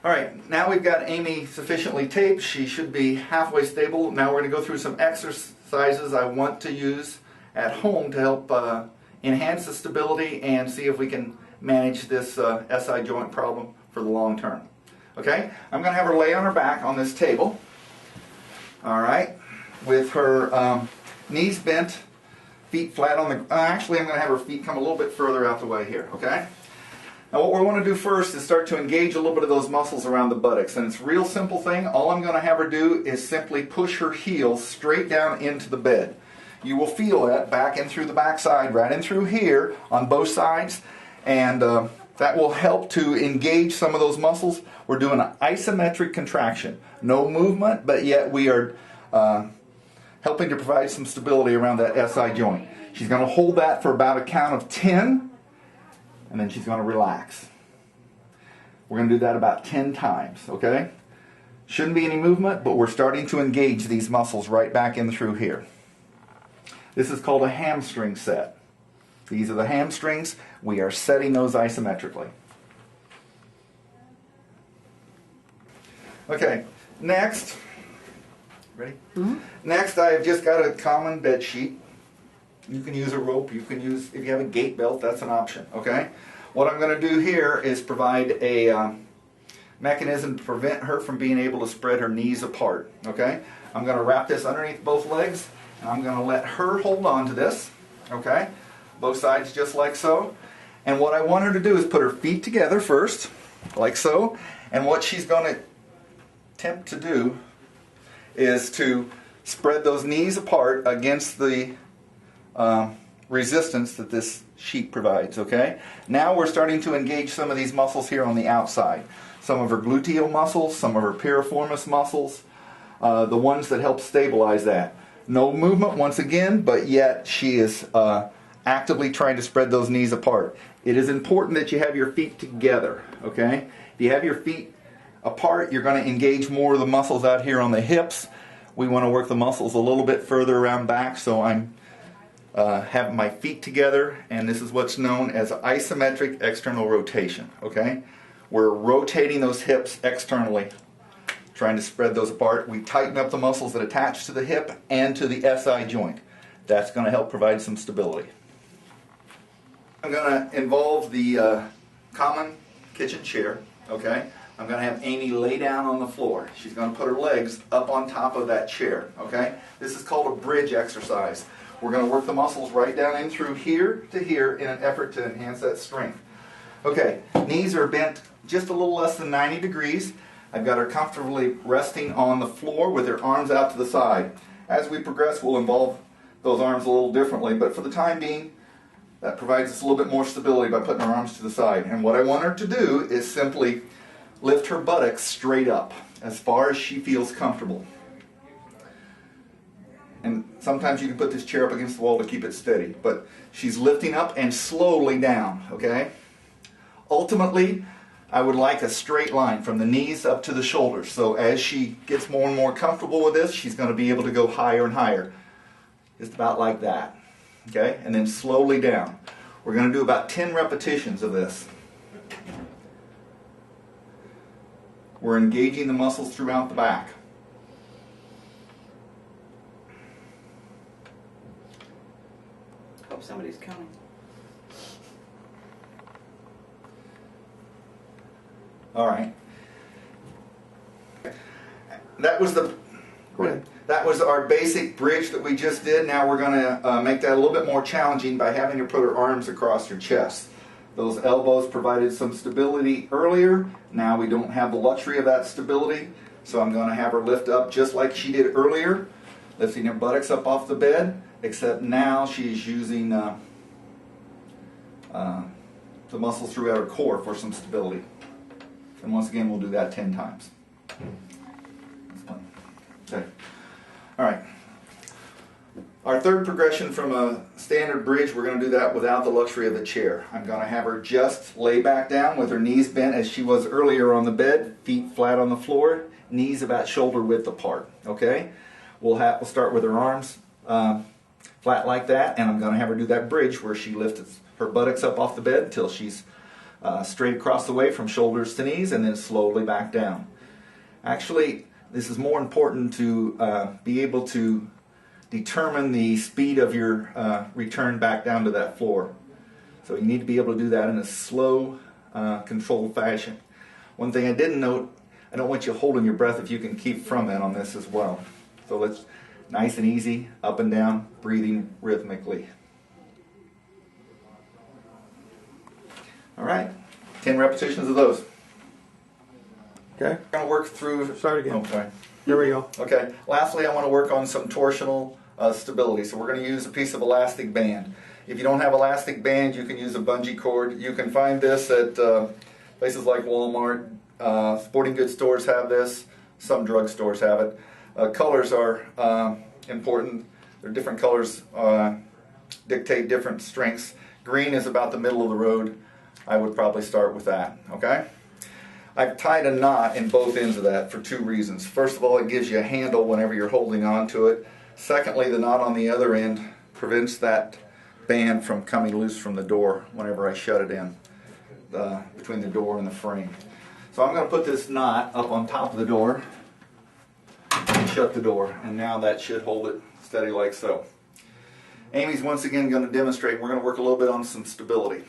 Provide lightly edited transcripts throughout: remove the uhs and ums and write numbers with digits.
Alright, now we've got Amy sufficiently taped. She should be halfway stable. Now we're going to go through some exercises I want to use at home to help enhance the stability and see if we can manage this SI joint problem for the long term. Okay, I'm going to have her lay on her back on this table. Alright, with her knees bent, feet flat on the... actually, I'm going to have her feet come a little bit further out the way here, okay? Now what we want to do first is start to engage a little bit of those muscles around the buttocks. And it's a real simple thing. All I'm going to have her do is simply push her heels straight down into the bed. You will feel that back in through the backside, right in through here on both sides. And that will help to engage some of those muscles. We're doing an isometric contraction. No movement, but yet we are helping to provide some stability around that SI joint. She's going to hold that for about a count of 10. And then she's going to relax. We're going to do that about 10 times, okay? Shouldn't be any movement, but we're starting to engage these muscles right back in through here. This is called a hamstring set. These are the hamstrings. We are setting those isometrically. Okay, next. Ready? Mm-hmm. Next, I've just got a common bed sheet. You can use a rope, you can use, if you have a gate belt, that's an option, okay? What I'm going to do here is provide a mechanism to prevent her from being able to spread her knees apart, okay? I'm going to wrap this underneath both legs, and I'm going to let her hold on to this, okay? Both sides just like so. And what I want her to do is put her feet together first, like so, and what she's going to attempt to do is to spread those knees apart against the resistance that this sheet provides, okay? Now we're starting to engage some of these muscles here on the outside. Some of her gluteal muscles, some of her piriformis muscles, the ones that help stabilize that. No movement once again, but yet she is actively trying to spread those knees apart. It is important that you have your feet together, okay? If you have your feet apart, you're going to engage more of the muscles out here on the hips. We want to work the muscles a little bit further around back, so I'm have my feet together, and this is what's known as isometric external rotation, okay? We're rotating those hips externally, trying to spread those apart. We tighten up the muscles that attach to the hip and to the SI joint. That's going to help provide some stability. I'm going to involve the common kitchen chair, okay? I'm going to have Amy lay down on the floor. She's going to put her legs up on top of that chair, okay? This is called a bridge exercise. We're going to work the muscles right down in through here to here in an effort to enhance that strength. Okay, knees are bent just a little less than 90 degrees. I've got her comfortably resting on the floor with her arms out to the side. As we progress, we'll involve those arms a little differently, but for the time being, that provides us a little bit more stability by putting her arms to the side. And what I want her to do is simply lift her buttocks straight up as far as she feels comfortable. And sometimes you can put this chair up against the wall to keep it steady. But she's lifting up and slowly down, okay? Ultimately, I would like a straight line from the knees up to the shoulders. So as she gets more and more comfortable with this, she's going to be able to go higher and higher. Just about like that, okay? And then slowly down. We're going to do about 10 repetitions of this. We're engaging the muscles throughout the back. Hope somebody's coming. All right. That was our basic bridge that we just did. Now we're going to make that a little bit more challenging by having her put her arms across her chest. Those elbows provided some stability earlier. Now we don't have the luxury of that stability, so I'm going to have her lift up just like she did earlier, lifting her buttocks up off the bed, except now she's using the muscles throughout her core for some stability. And once again, we'll do that 10 times. Okay. All right. Our third progression from a standard bridge, we're going to do that without the luxury of the chair. I'm going to have her just lay back down with her knees bent as she was earlier on the bed, feet flat on the floor, knees about shoulder width apart. Okay? We'll start with her arms flat like that, and I'm going to have her do that bridge where she lifts her buttocks up off the bed until she's straight across the way from shoulders to knees, and then slowly back down. Actually, this is more important to be able to determine the speed of your return back down to that floor. So you need to be able to do that in a slow, controlled fashion. One thing I didn't note, I don't want you holding your breath if you can keep from that on this as well. So let's, nice and easy, up and down, breathing rhythmically. All right, 10 repetitions of those. Okay. We're going to work through... Start again. Okay. Here we go. Okay, lastly I want to work on some torsional stability. So we're going to use a piece of elastic band. If you don't have elastic band, you can use a bungee cord. You can find this at places like Walmart. Sporting goods stores have this. Some drugstores have it. Colors are important. There are different colors dictate different strengths. Green is about the middle of the road. I would probably start with that. Okay? I've tied a knot in both ends of that for two reasons. First of all, it gives you a handle whenever you're holding on to it. Secondly, the knot on the other end prevents that band from coming loose from the door whenever I shut it in between the door and the frame. So I'm going to put this knot up on top of the door and shut the door, and now that should hold it steady like so. Amy's once again going to demonstrate. We're going to work a little bit on some stability.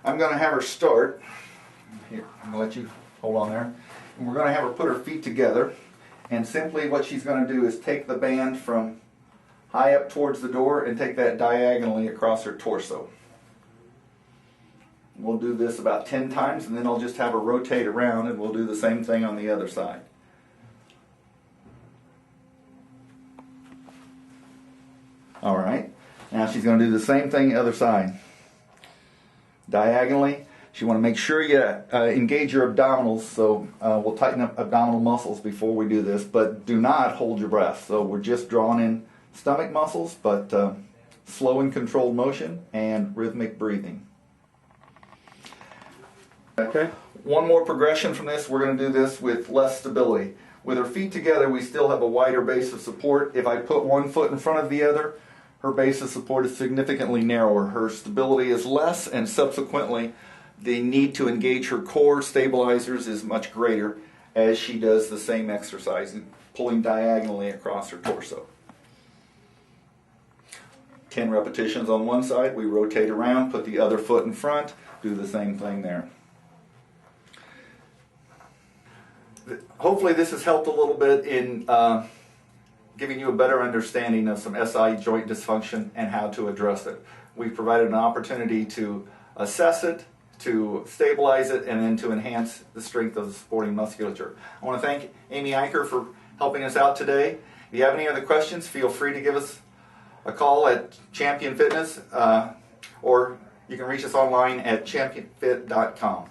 I'm going to have her start. Here, I'm going to let you hold on there. And we're going to have her put her feet together, and simply what she's going to do is take the band from high up towards the door and take that diagonally across her torso. We'll do this about 10 times, and then I'll just have her rotate around, and we'll do the same thing on the other side. All right, now she's going to do the same thing the other side. Diagonally. You want to make sure you engage your abdominals, so we'll tighten up abdominal muscles before we do this, but do not hold your breath. So we're just drawing in stomach muscles, but slow and controlled motion and rhythmic breathing. Okay. One more progression from this, we're going to do this with less stability. With her feet together, we still have a wider base of support. If I put one foot in front of the other, her base of support is significantly narrower. Her stability is less, and subsequently, the need to engage her core stabilizers is much greater as she does the same exercise, pulling diagonally across her torso. 10 repetitions on one side, we rotate around, put the other foot in front, do the same thing there. Hopefully this has helped a little bit in giving you a better understanding of some SI joint dysfunction and how to address it. We've provided an opportunity to assess it, to stabilize it, and then to enhance the strength of the supporting musculature. I want to thank Amy Eicher for helping us out today. If you have any other questions, feel free to give us a call at Champion Fitness, or you can reach us online at championfit.com.